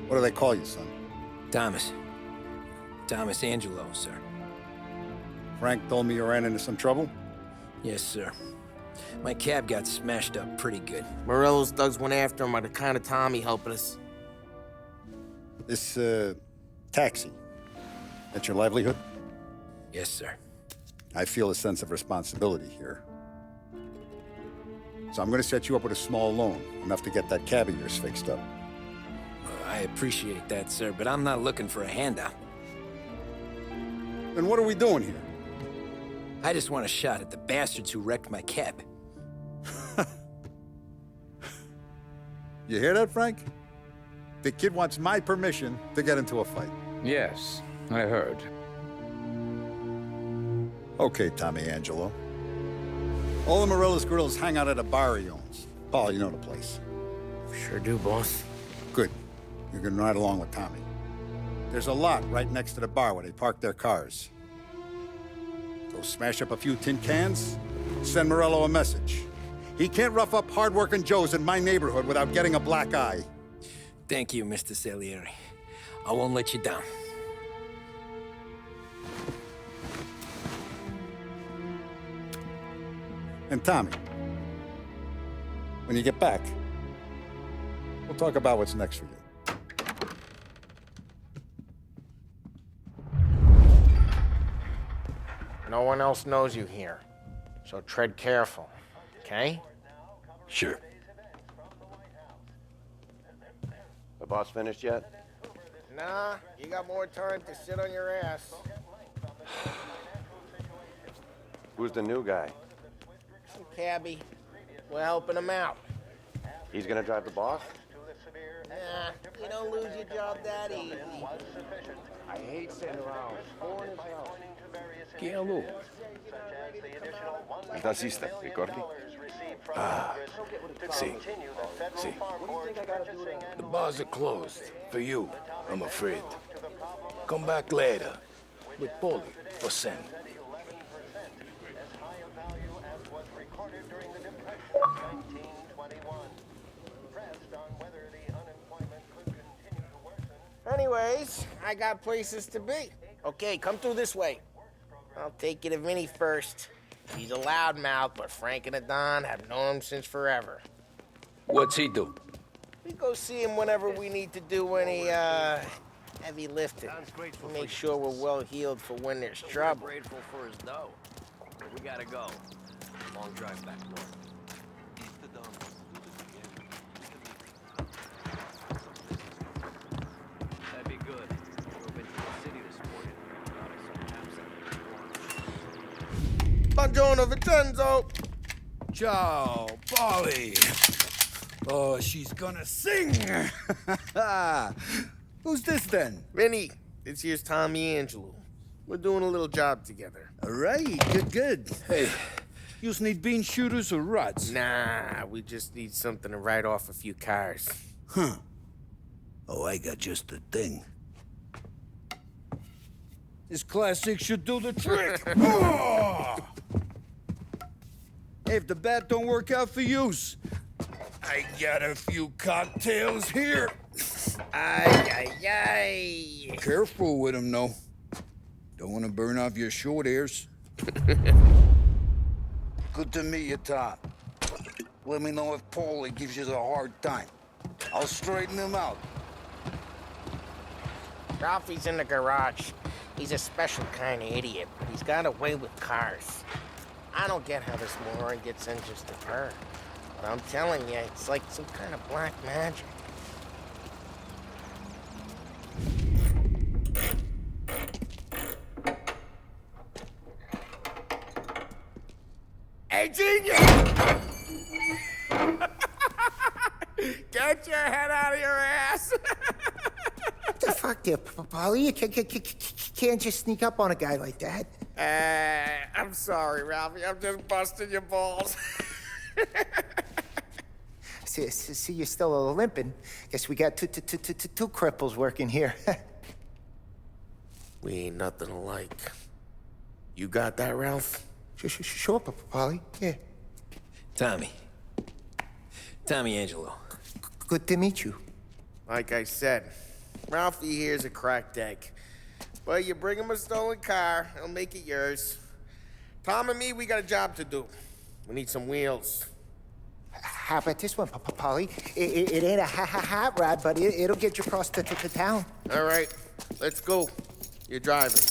What do they call you, son? Thomas. Thomas Angelo, sir. Frank told me you ran into some trouble? Yes, sir. My cab got smashed up pretty good. Morello's thugs went after him by the kind of Tommy helping us. This, taxi. That's your livelihood? Yes, sir. I feel a sense of responsibility here. So I'm gonna set you up with a small loan, enough to get that cab of yours fixed up. I appreciate that, sir, but I'm not looking for a handout. Then what are we doing here? I just want a shot at the bastards who wrecked my cab. You hear that, Frank? The kid wants my permission to get into a fight. Yes, I heard. Okay, Tommy Angelo. All the Morello's grills hang out at a bar he owns. Paul, you know the place. Sure do, boss. Good. You can ride along with Tommy. There's a lot right next to the bar where they park their cars. Go smash up a few tin cans, send Morello a message. He can't rough up hard-working Joes in my neighborhood without getting a black eye. Thank you, Mr. Salieri. I won't let you down. And Tommy, when you get back, we'll talk about what's next for you. No one else knows you here, so tread careful, okay? Sure. The boss finished yet? Nah, you got more time to sit on your ass. Who's the new guy? Some cabbie. We're helping him out. He's gonna drive the boss? Nah, you don't lose your job that easy. I hate sitting around. Boring as hell. Chi è lui? Il tassista, ricordi? Sì. Sì. The bars are closed. For you, I'm afraid. Come back later. With Polly or Sam. Anyways, I got places to be. Okay, come through this way. I'll take you to Vinny first. He's a loudmouth, but Frank and the Don have known him since forever. What's he do? We go see him whenever we need to do any, heavy lifting. Make sure we're well healed for when there's trouble. Grateful for his dough. We gotta go. Long drive back north. That'd be good. Drove into the city this morning. Thought I saw Buongiorno, maps Vincenzo! Ciao, Polly. Oh, she's gonna sing. Who's this then? Vinny, this here's Tommy Angelo. We're doing a little job together. All right, good. Hey, you need bean shooters or rods? Nah, we just need something to write off a few cars. Huh. Oh, I got just the thing. This classic should do the trick. Oh! Hey, if the bat don't work out for yous, I got a few cocktails here. Ay. Careful with them, though. Don't want to burn off your short hairs. Good to meet you, Tom. Let me know if Paulie gives you a hard time. I'll straighten him out. Ralphie's in the garage. He's a special kind of idiot, but he's got a way with cars. I don't get how this moron gets in just to burn. But I'm telling you, it's like some kind of black magic. Hey, genius! Get your head out of your ass! What the fuck there, Polly? You can't just sneak up on a guy like that. I'm sorry, Ralphie. I'm just busting your balls. See, you're still limping. Guess we got two cripples working here. We ain't nothing alike. You got that, Ralph? Sure, Polly. Yeah. Tommy Angelo. Good to meet you. Like I said, Ralphie here's a cracked egg. But you bring him a stolen car, he'll make it yours. Tom and me, we got a job to do. We need some wheels. How about this one, Polly? It ain't a hot rod, but it'll get you across to town. All right, let's go. You're driving.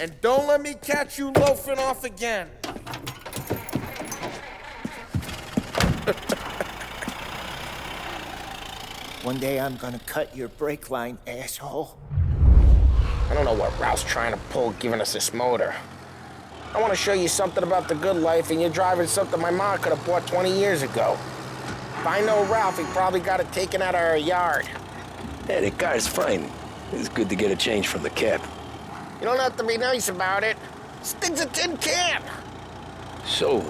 And don't let me catch you loafing off again. One day I'm gonna cut your brake line, asshole. I don't know what Ralph's trying to pull giving us this motor. I want to show you something about the good life, and you're driving something my mom could have bought 20 years ago. If I know Ralph, he probably got it taken out of our yard. Yeah, the car's fine. It's good to get a change from the cab. You don't have to be nice about it. This thing's a tin can. So,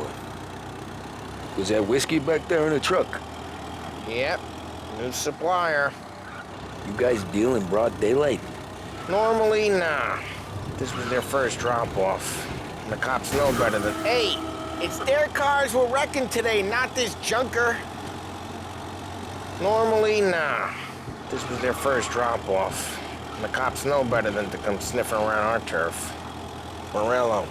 was that whiskey back there in the truck? Yep, new supplier. You guys deal in broad daylight? Normally, nah. This was their first drop-off. And the cops know better than... Hey, it's their cars we're wrecking today, not this junker. Normally, nah. This was their first drop-off. And the cops know better than to come sniffing around our turf. Morello,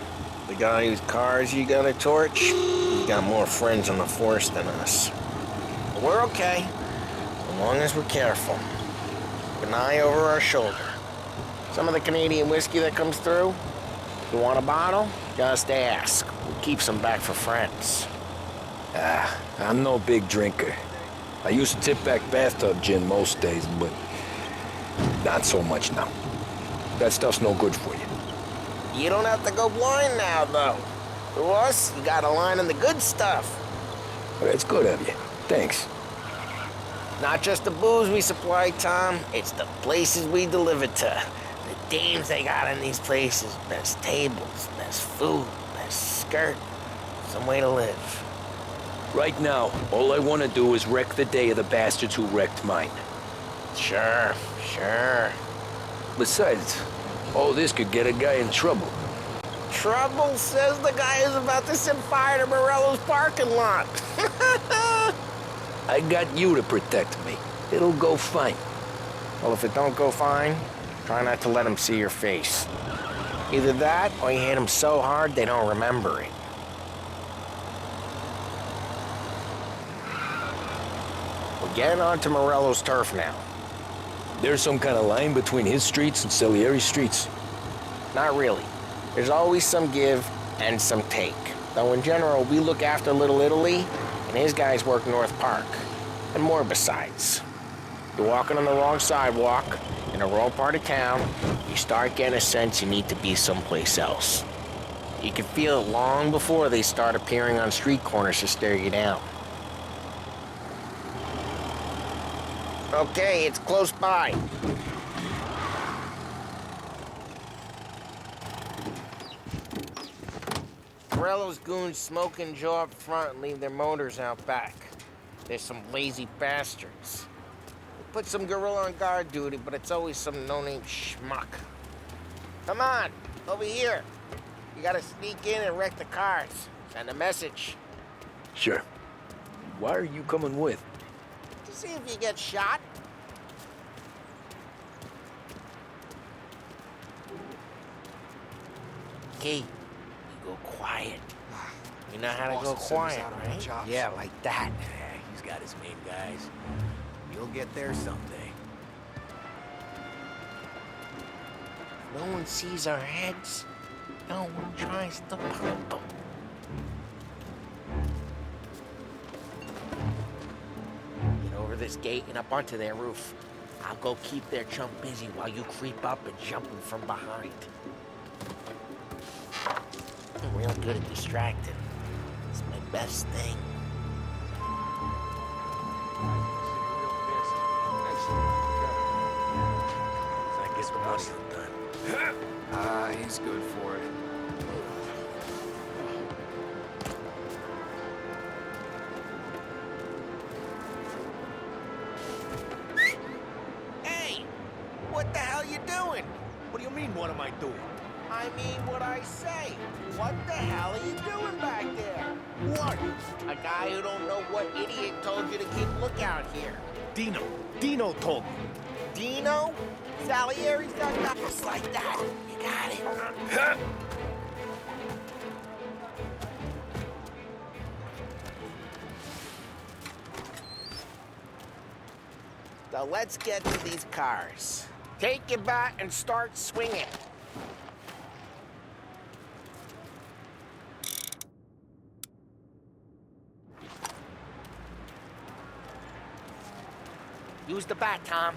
the guy whose cars you got a torch, he's got more friends on the force than us. But we're okay, as long as we're careful. Keep an eye over our shoulder. Some of the Canadian whiskey that comes through, you want a bottle? Just ask. We'll keep some back for friends. I'm no big drinker. I used to tip back bathtub gin most days, but not so much now. That stuff's no good for you. You don't have to go blind now, though. To us, you got a line on the good stuff. Well, that's good of you. Thanks. Not just the booze we supply, Tom. It's the places we deliver to. The dames they got in these places. Best tables, best food, best skirt. Some way to live. Right now, all I want to do is wreck the day of the bastards who wrecked mine. Sure. Besides, all this could get a guy in trouble. Trouble, says the guy who's about to set fire to Morello's parking lot. I got you to protect me. It'll go fine. Well, if it don't go fine, try not to let them see your face. Either that, or you hit them so hard they don't remember it. We're getting onto Morello's turf now. There's some kind of line between his streets and Salieri's streets. Not really. There's always some give and some take. Though in general, we look after Little Italy, and his guys work North Park. And more besides. You're walking on the wrong sidewalk, in the wrong part of town, you start getting a sense you need to be someplace else. You can feel it long before they start appearing on street corners to stare you down. Okay, it's close by. Morello's goons smoke and jaw up front and leave their motors out back. There's some lazy bastards. We put some gorilla on guard duty, but it's always some no-name schmuck. Come on, over here. You gotta sneak in and wreck the cars. Send a message. Sure. Why are you coming with? To see if you get shot. Key, you go quiet. You know how to go quiet, right? Yeah, like that. Yeah, he's got his main guys. You'll get there someday. No one sees our heads. No one tries to pump them. Get over this gate and up onto their roof. I'll go keep their chump busy while you creep up and jump him from behind. I'm real good at distracting. It's my best thing. I guess the money's done. He's good for it. Hey! What the hell you doing? What do you mean, what am I doing? I mean what I say. What the hell are you doing back there? What? A guy who don't know what idiot told you to keep lookout here? Dino told me. Dino? Salieri's got knuckles like that. You got it. So let's get to these cars. Take your bat and start swinging. Use the bat, Tom.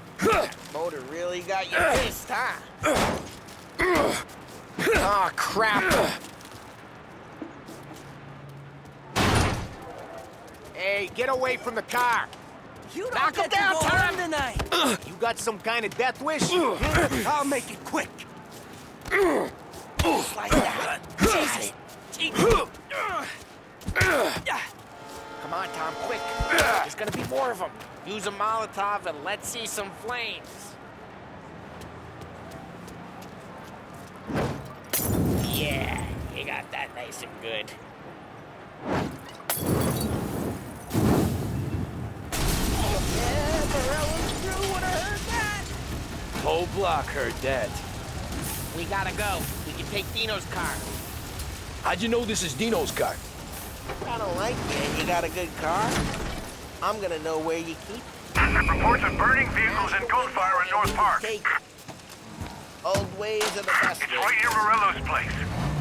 Motor really got you pissed, huh? Oh, crap. Hey, get away from the car. You Knock him down, Tom! tonight. You got some kind of death wish? I'll make it quick. Just like that. Jesus. Come on, Tom, quick. There's gonna be more of them. Use a Molotov and let's see some flames. Yeah, you got that nice and good. Yeah, Morello's crew would have heard that. Whole block heard that. We gotta go. We can take Dino's car. How'd you know this is Dino's car? I don't like it. You got a good car? I'm gonna know where you keep it. Reports of burning vehicles and gunfire in North Park. Take it. Old ways are the best It's ways. right near Morello's place.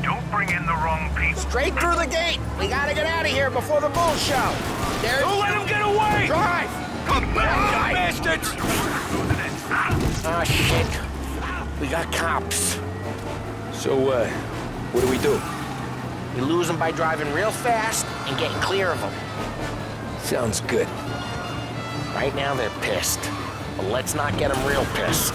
Don't bring in the wrong people. Straight through the gate. We gotta get out of here before the bull show. There's... Don't let him get away! Drive! Bastards! Oh, shit. We got cops. So, what do we do? We lose them by driving real fast and getting clear of them. Sounds good. Right now, they're pissed. But let's not get them real pissed.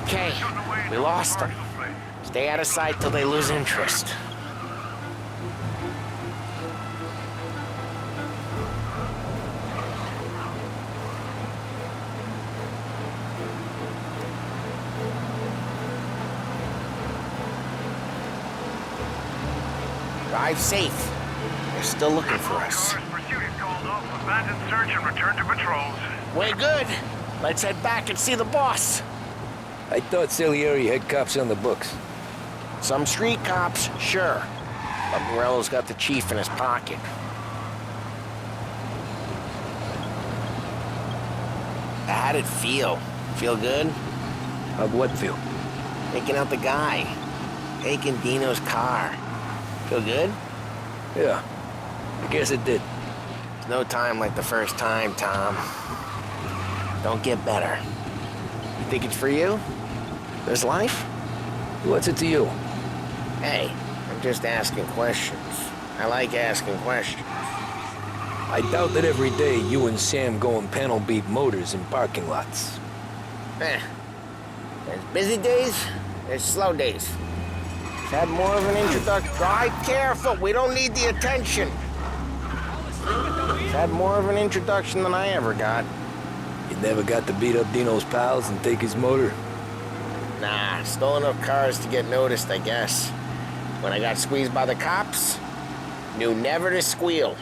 Okay, we lost them. Stay out of sight till they lose interest. Drive safe. They're still looking for us. Pursuit is called off, abandon search and return to patrols. We're good. Let's head back and see the boss. I thought Salieri had cops on the books. Some street cops, sure. But Morello's got the chief in his pocket. How'd it feel? Feel good? How'd what feel? Taking out the guy. Taking Dino's car. Feel good? Yeah, I guess it did. There's no time like the first time, Tom. Don't get better. You think it's for you? This life? What's it to you? Hey, I'm just asking questions. I like asking questions. I doubt that every day you and Sam go and panel beat motors in parking lots. There's busy days, there's slow days. Had more of an introduction. Drive careful, we don't need the attention. Had more of an introduction than I ever got. You never got to beat up Dino's pals and take his motor? Nah, stole enough cars to get noticed, I guess. When I got squeezed by the cops, knew never to squeal.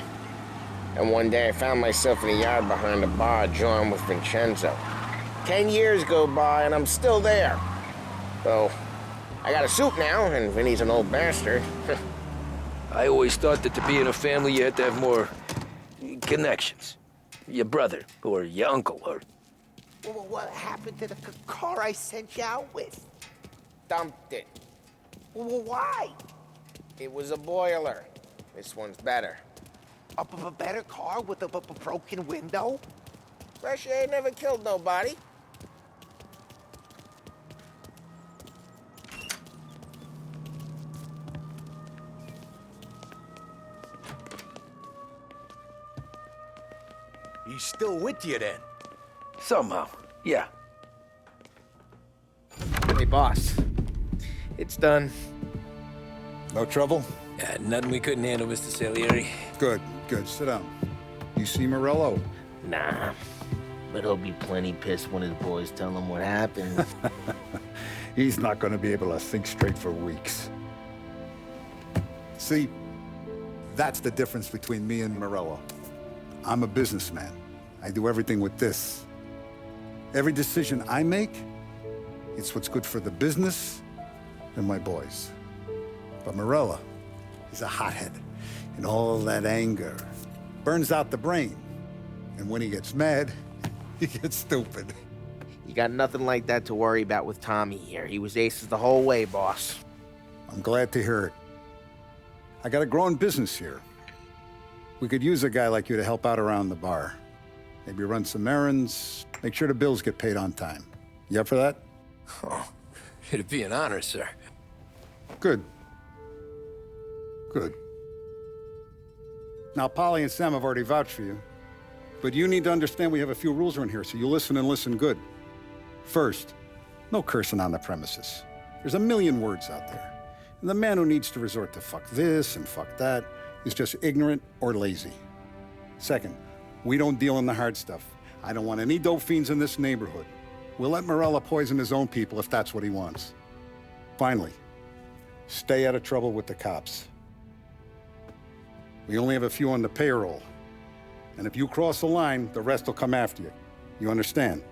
And one day I found myself in a yard behind a bar drawn with Vincenzo. 10 years go by and I'm still there. So, I got a suit now, and Vinny's an old bastard. I always thought that to be in a family you had to have more connections. Your brother, or your uncle, or... Well, what happened to the car I sent you out with? Dumped it. Well, why? It was a boiler. This one's better. A better car with a broken window? Fresh air never killed nobody. He's still with you then? Somehow, yeah. Hey, boss. It's done. No trouble? Nothing we couldn't handle, Mr. Salieri. Good. Good, sit down. You see Morello? Nah, but he'll be plenty pissed when his boys tell him what happened. He's not gonna be able to think straight for weeks. See, that's the difference between me and Morello. I'm a businessman. I do everything with this. Every decision I make, it's what's good for the business and my boys. But Morello, he's a hothead, and all that anger burns out the brain. And when he gets mad, he gets stupid. You got nothing like that to worry about with Tommy here. He was aces the whole way, boss. I'm glad to hear it. I got a growing business here. We could use a guy like you to help out around the bar. Maybe run some errands, make sure the bills get paid on time. You up for that? Oh, it'd be an honor, sir. Good. Good. Now, Polly and Sam have already vouched for you. But you need to understand we have a few rules around here, so you listen and listen good. First, no cursing on the premises. There's a million words out there. And the man who needs to resort to fuck this and fuck that is just ignorant or lazy. Second, we don't deal in the hard stuff. I don't want any dope fiends in this neighborhood. We'll let Morello poison his own people if that's what he wants. Finally, stay out of trouble with the cops. We only have a few on the payroll. And if you cross the line, the rest will come after you. You understand?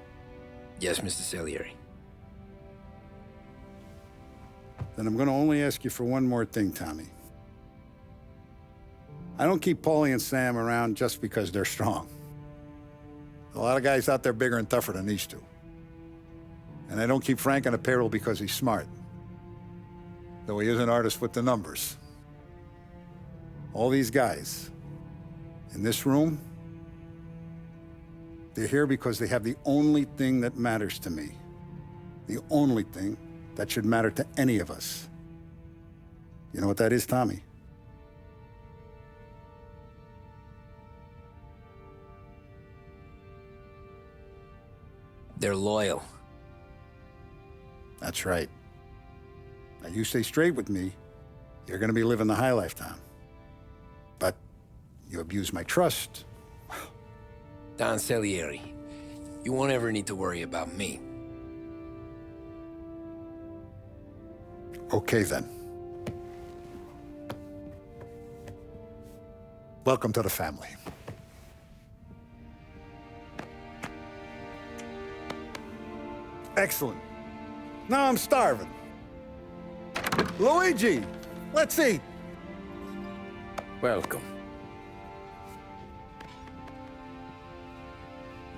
Yes, Mr. Salieri. Then I'm gonna only ask you for one more thing, Tommy. I don't keep Paulie and Sam around just because they're strong. A lot of guys out there bigger and tougher than these two. And I don't keep Frank on the payroll because he's smart. Though he is an artist with the numbers. All these guys in this room, they're here because they have the only thing that matters to me. The only thing that should matter to any of us. You know what that is, Tommy? They're loyal. That's right. Now, you stay straight with me, you're gonna be living the high life, Tom. But you abuse my trust. Don Salieri, you won't ever need to worry about me. Okay, then. Welcome to the family. Excellent. Now I'm starving. Luigi, let's eat. Welcome.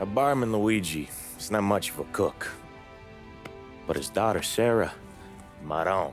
A barman Luigi is not much of a cook. But his daughter, Sarah, Maron.